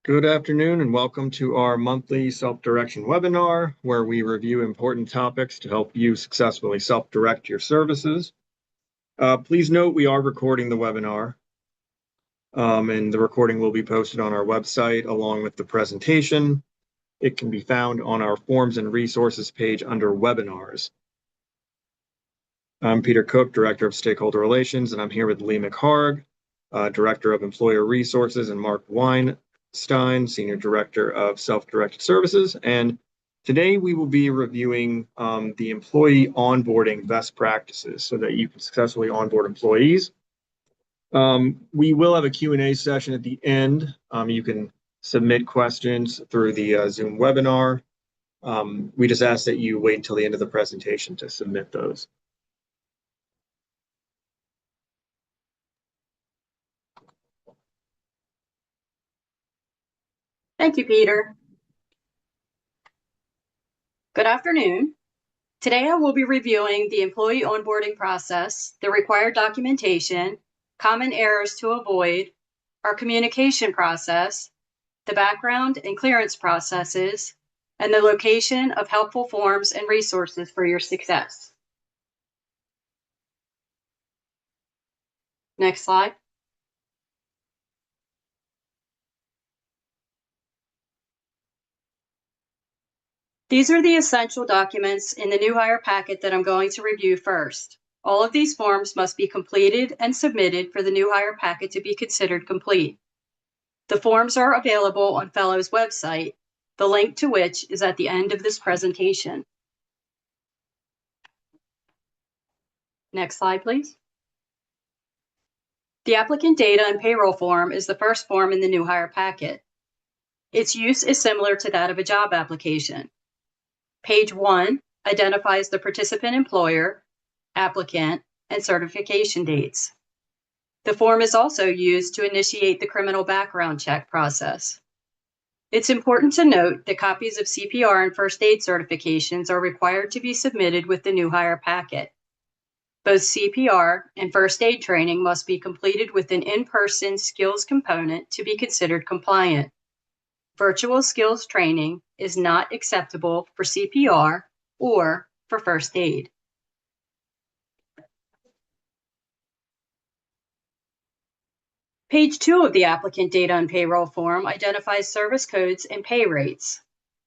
Good afternoon and welcome to our monthly self-direction webinar where we review important topics to help you successfully self-direct your services. Please note we are recording the webinar and the recording will be posted on our website along with the presentation. It can be found on our forms and resources page under webinars. I'm Peter Cook, Director of Stakeholder Relations, and I'm here with Lee McHarg, Director of Employer Resources, and Mark Weinstein, Senior Director of Self-Directed Services. And today we will be reviewing the employee onboarding best practices so that you can successfully onboard employees. We will have a Q&A session at the end. You can submit questions through the Zoom webinar. We just ask that you wait until the end of the presentation to submit those. Thank you, Peter. Good afternoon. Today I will be reviewing the employee onboarding process, the required documentation, common errors to avoid, our communication process, the background and clearance processes, and the location of helpful forms and resources for your success. Next slide. These are the essential documents in the new hire packet that I'm going to review first. All of these forms must be completed and submitted for the new hire packet to be considered complete. The forms are available on Fellow's website, the link to which is at the end of this presentation. Next slide, please. The applicant data and payroll form is the first form in the new hire packet. Its use is similar to that of a job application. Page 1 identifies the participant employer, applicant, and certification dates. The form is also used to initiate the criminal background check process. It's important to note that copies of CPR and first aid certifications are required to be submitted with the new hire packet. Both CPR and first aid training must be completed with an in-person skills component to be considered compliant. Virtual skills training is not acceptable for CPR or for first aid. Page 2 of the applicant data and payroll form identifies service codes and pay rates.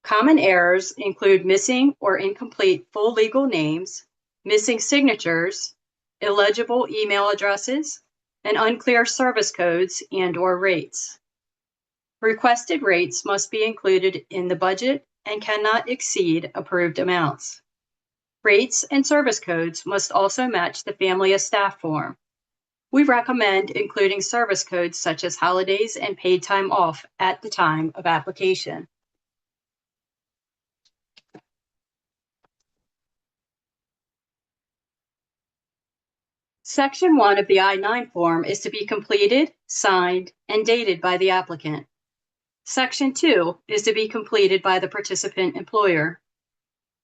Common errors include missing or incomplete full legal names, missing signatures, illegible email addresses, and unclear service codes and/or rates. Requested rates must be included in the budget and cannot exceed approved amounts. Rates and service codes must also match the family of staff form. We recommend including service codes such as holidays and paid time off at the time of application. Section 1 of the I-9 form is to be completed, signed, and dated by the applicant. Section 2 is to be completed by the participant employer.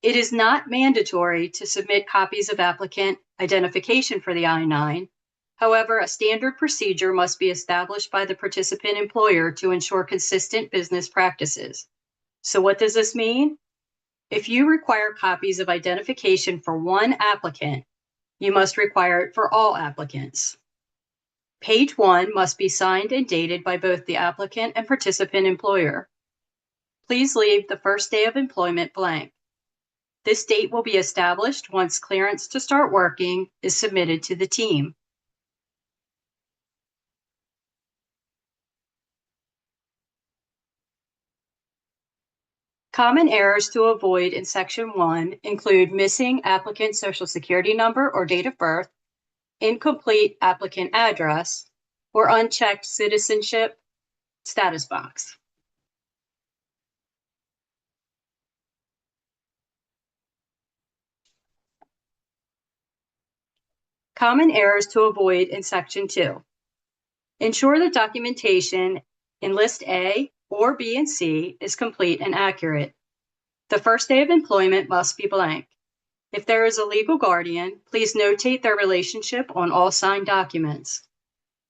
It is not mandatory to submit copies of applicant identification for the I-9. However, a standard procedure must be established by the participant employer to ensure consistent business practices. So what does this mean? If you require copies of identification for one applicant, you must require it for all applicants. Page 1 must be signed and dated by both the applicant and participant employer. Please leave the first day of employment blank. This date will be established once clearance to start working is submitted to the team. Common errors to avoid in Section 1 include missing applicant Social Security number or date of birth, incomplete applicant address, or unchecked citizenship status box. Common errors to avoid in Section 2. Ensure that documentation in List A or B and C is complete and accurate. The first day of employment must be blank. If there is a legal guardian, please notate their relationship on all signed documents.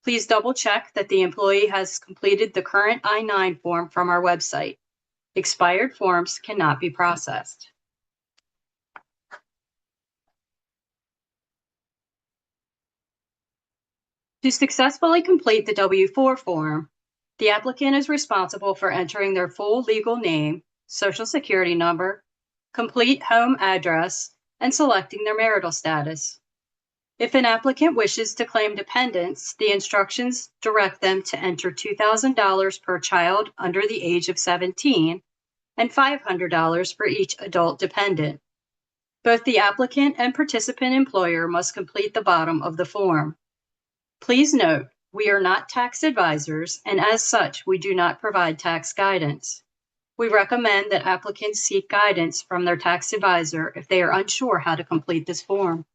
Please double check that the employee has completed the current I-9 form from our website. Expired forms cannot be processed. To successfully complete the W-4 form, the applicant is responsible for entering their full legal name, social security number, complete home address, and selecting their marital status. If an applicant wishes to claim dependents, the instructions direct them to enter $2,000 per child under the age of 17 and $500 for each adult dependent. Both the applicant and participant employer must complete the bottom of the form. Please note, we are not tax advisors, and as such, we do not provide tax guidance. We recommend that applicants seek guidance from their tax advisor if they are unsure how to complete this form.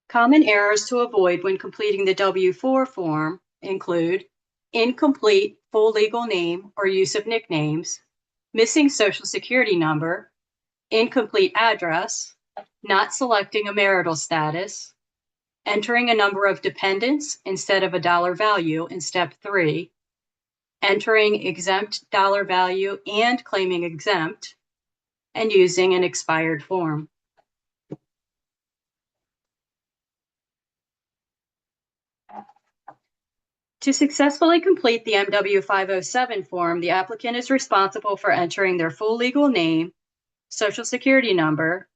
Common errors to avoid when completing the W-4 form include incomplete full legal name or use of nicknames, missing social security number, incomplete address, not selecting a marital status, entering a number of dependents instead of a dollar value in step 3, entering exempt dollar value and claiming exempt, and using an expired form. To successfully complete the MW-507 form, the applicant is responsible for entering their full legal name, social security number,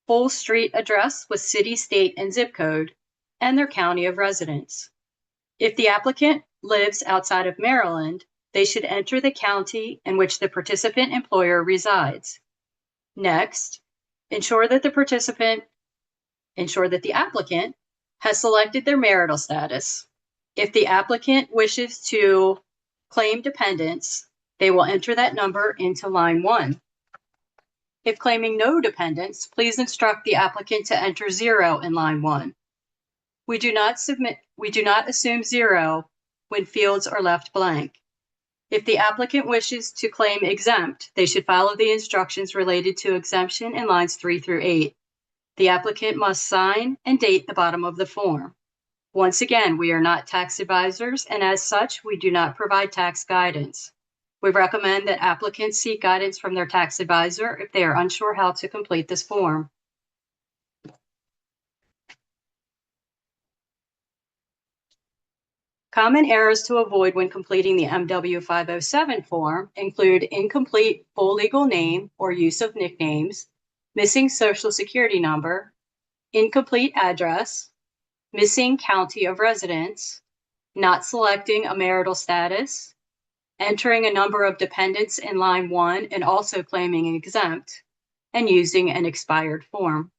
full street address with city, state, and zip code, and their county of residence. If the applicant lives outside of Maryland, they should enter the county in which the participant employer resides. Next, ensure that the applicant has selected their marital status. If the applicant wishes to claim dependents, they will enter that number into line 1. If claiming no dependents, please instruct the applicant to enter 0 in line 1. We do not assume 0 when fields are left blank. If the applicant wishes to claim exempt, they should follow the instructions related to exemption in lines 3 through 8. The applicant must sign and date the bottom of the form. Once again, we are not tax advisors, and as such, we do not provide tax guidance. We recommend that applicants seek guidance from their tax advisor if they are unsure how to complete this form. Common errors to avoid when completing the MW-507 form include incomplete full legal name or use of nicknames, missing social security number, incomplete address, missing county of residence, not selecting a marital status, entering a number of dependents in line 1 and also claiming exempt, and using an expired form.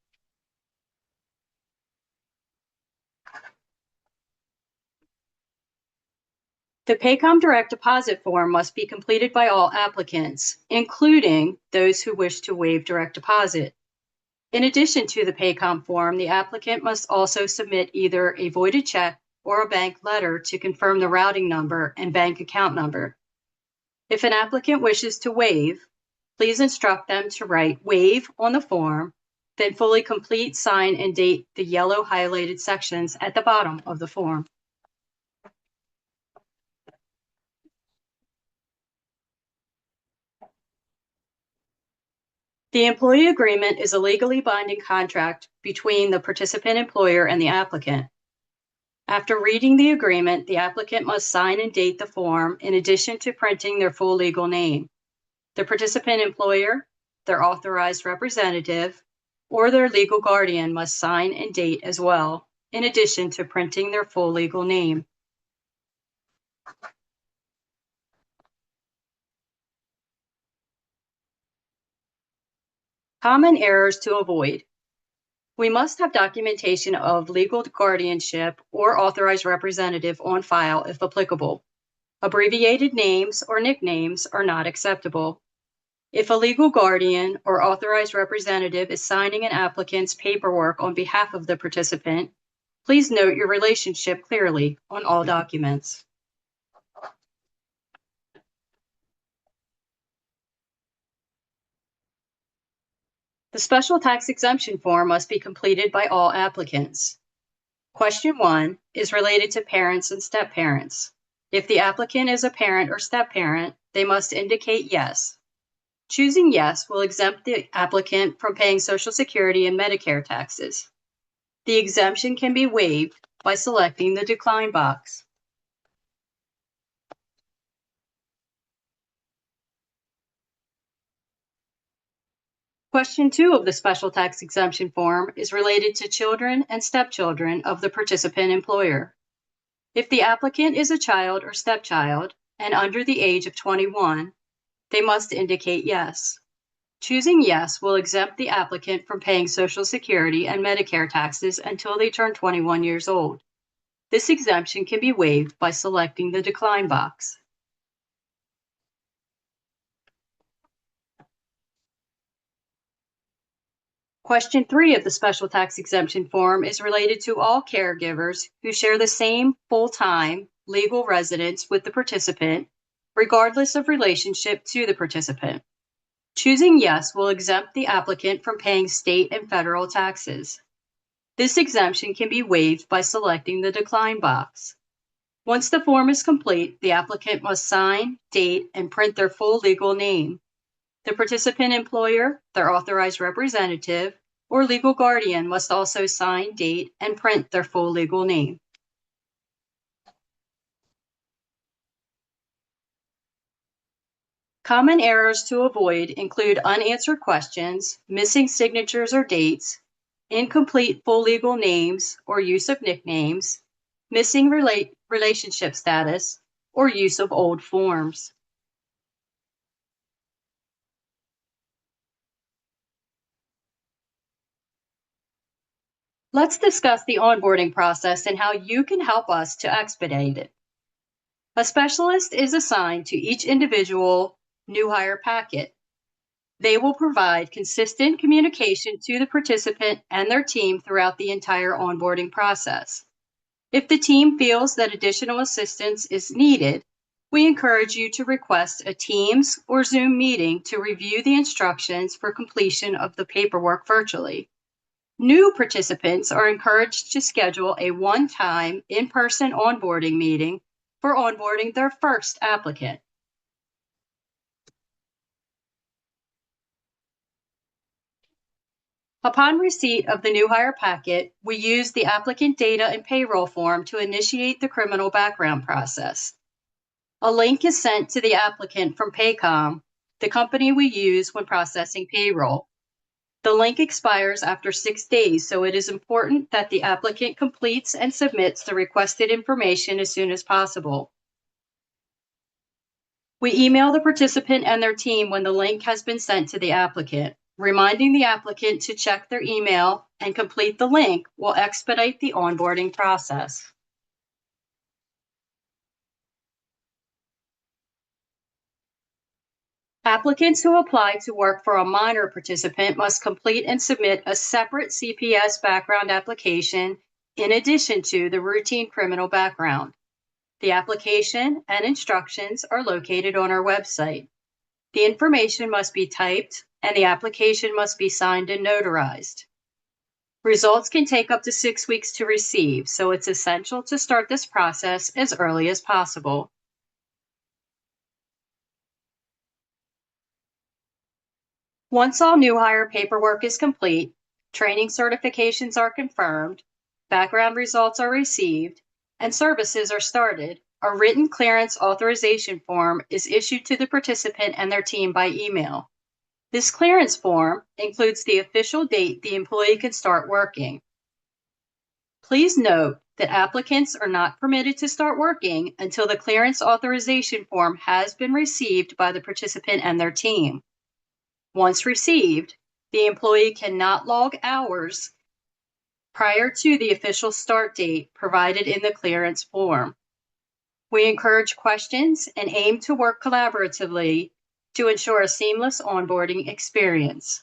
The Paycom direct deposit form must be completed by all applicants, including those who wish to waive direct deposit. In addition to the Paycom form, the applicant must also submit either a voided check or a bank letter to confirm the routing number and bank account number. If an applicant wishes to waive, please instruct them to write waive on the form, then fully complete, sign, and date the yellow highlighted sections at the bottom of the form. The employee agreement is a legally binding contract between the participant employer and the applicant. After reading the agreement, the applicant must sign and date the form in addition to printing their full legal name. The participant employer, their authorized representative, or their legal guardian must sign and date as well, in addition to printing their full legal name. Common errors to avoid. We must have documentation of legal guardianship or authorized representative on file if applicable. Abbreviated names or nicknames are not acceptable. If a legal guardian or authorized representative is signing an applicant's paperwork on behalf of the participant, please note your relationship clearly on all documents. The special tax exemption form must be completed by all applicants. Question 1 is related to parents and step-parents. If the applicant is a parent or step-parent, they must indicate yes. Choosing yes will exempt the applicant from paying Social Security and Medicare taxes. The exemption can be waived by selecting the decline box. Question 2 of the special tax exemption form is related to children and stepchildren of the participant employer. If the applicant is a child or stepchild and under the age of 21, they must indicate yes. Choosing yes will exempt the applicant from paying Social Security and Medicare taxes until they turn 21 years old. This exemption can be waived by selecting the decline box. Question 3 of the special tax exemption form is related to all caregivers who share the same full-time legal residence with the participant, regardless of relationship to the participant. Choosing yes will exempt the applicant from paying state and federal taxes. This exemption can be waived by selecting the decline box. Once the form is complete, the applicant must sign, date, and print their full legal name. The participant employer, their authorized representative, or legal guardian must also sign, date, and print their full legal name. Common errors to avoid include unanswered questions, missing signatures or dates, incomplete full legal names or use of nicknames, missing relationship status, or use of old forms. Let's discuss the onboarding process and how you can help us to expedite it. A specialist is assigned to each individual new hire packet. They will provide consistent communication to the participant and their team throughout the entire onboarding process. If the team feels that additional assistance is needed, we encourage you to request a Teams or Zoom meeting to review the instructions for completion of the paperwork virtually. New participants are encouraged to schedule a one-time in-person onboarding meeting for onboarding their first applicant. Upon receipt of the new hire packet, we use the applicant data and payroll form to initiate the criminal background process. A link is sent to the applicant from Paycom, the company we use when processing payroll. The link expires after 6 days, so it is important that the applicant completes and submits the requested information as soon as possible. We email the participant and their team when the link has been sent to the applicant. Reminding the applicant to check their email and complete the link will expedite the onboarding process. Applicants who apply to work for a minor participant must complete and submit a separate CPS background application in addition to the routine criminal background. The application and instructions are located on our website. The information must be typed and the application must be signed and notarized. Results can take up to 6 weeks to receive, so it's essential to start this process as early as possible. Once all new hire paperwork is complete, training certifications are confirmed, background results are received, and services are started, a written clearance authorization form is issued to the participant and their team by email. This clearance form includes the official date the employee can start working. Please note that applicants are not permitted to start working until the clearance authorization form has been received by the participant and their team. Once received, the employee cannot log hours prior to the official start date provided in the clearance form. We encourage questions and aim to work collaboratively to ensure a seamless onboarding experience.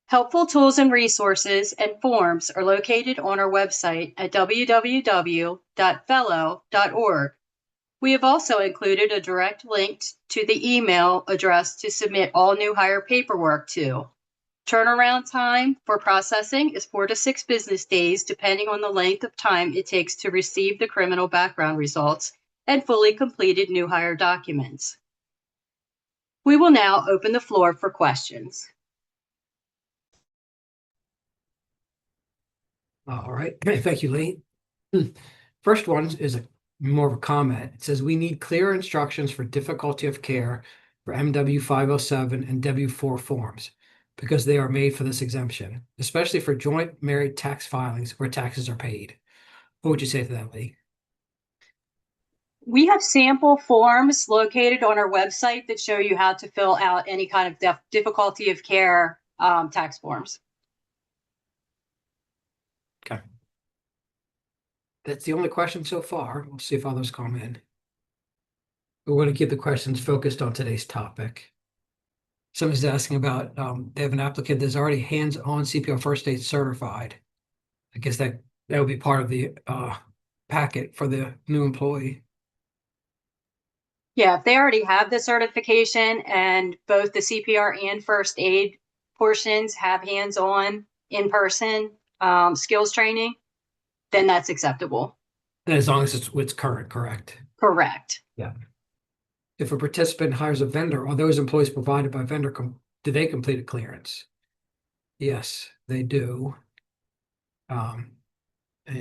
Helpful tools and resources and forms are located on our website at www.fellow.org. We have also included a direct link to the email address to submit all new hire paperwork to. Turnaround time for processing is 4 to 6 business days, depending on the length of time it takes to receive the criminal background results and fully completed new hire documents. We will now open the floor for questions. All right, thank you, Lee. First one is more of a comment. It says, we need clear instructions for difficulty of care for MW 507 and W4 forms because they are made for this exemption, especially for joint married tax filings where taxes are paid. What would you say to that, Lee? We have sample forms located on our website that show you how to fill out any kind of difficulty of care tax forms. Okay. That's the only question so far. We'll see if others come in. We want to keep the questions focused on today's topic. Somebody's asking about, they have an applicant that's already hands-on CPR first aid certified. I guess that would be part of the packet for the new employee. Yeah, if they already have the certification and both the CPR and first aid portions have hands-on in-person skills training, then that's acceptable. And as long as it's current, correct? Correct. Yeah. If a participant hires a vendor, are those employees provided by vendor, do they complete a clearance? Yes, they do. And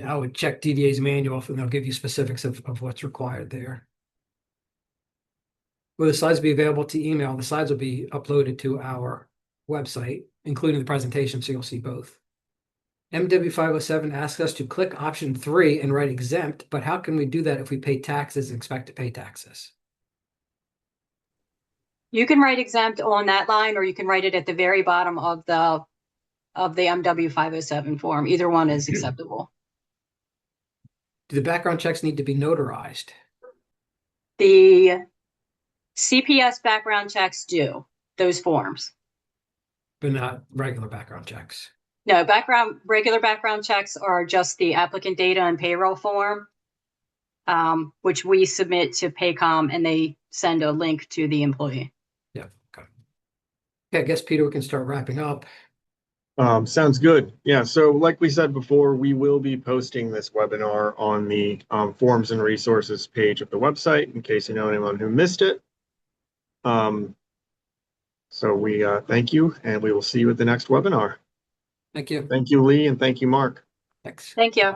I would check DDA's manual and they'll give you specifics of what's required there. Will the slides be available to email? The slides will be uploaded to our website, including the presentation, so you'll see both. MW507 asks us to click option 3 and write exempt, but how can we do that if we pay taxes and expect to pay taxes? You can write exempt on that line, or you can write it at the very bottom of the MW507 form. Either one is acceptable. Do the background checks need to be notarized? The CPS background checks do those forms. But not regular background checks. No, regular background checks are just the applicant data and payroll form, which we submit to Paycom and they send a link to the employee. Yeah. Okay. I guess, Peter, we can start wrapping up. Sounds good. Yeah, so like we said before, we will be posting this webinar on the forms and resources page of the website in case you know anyone who missed it. So we thank you, and we will see you at the next webinar. Thank you. Thank you, Lee, and thank you, Mark. Thanks. Thank you.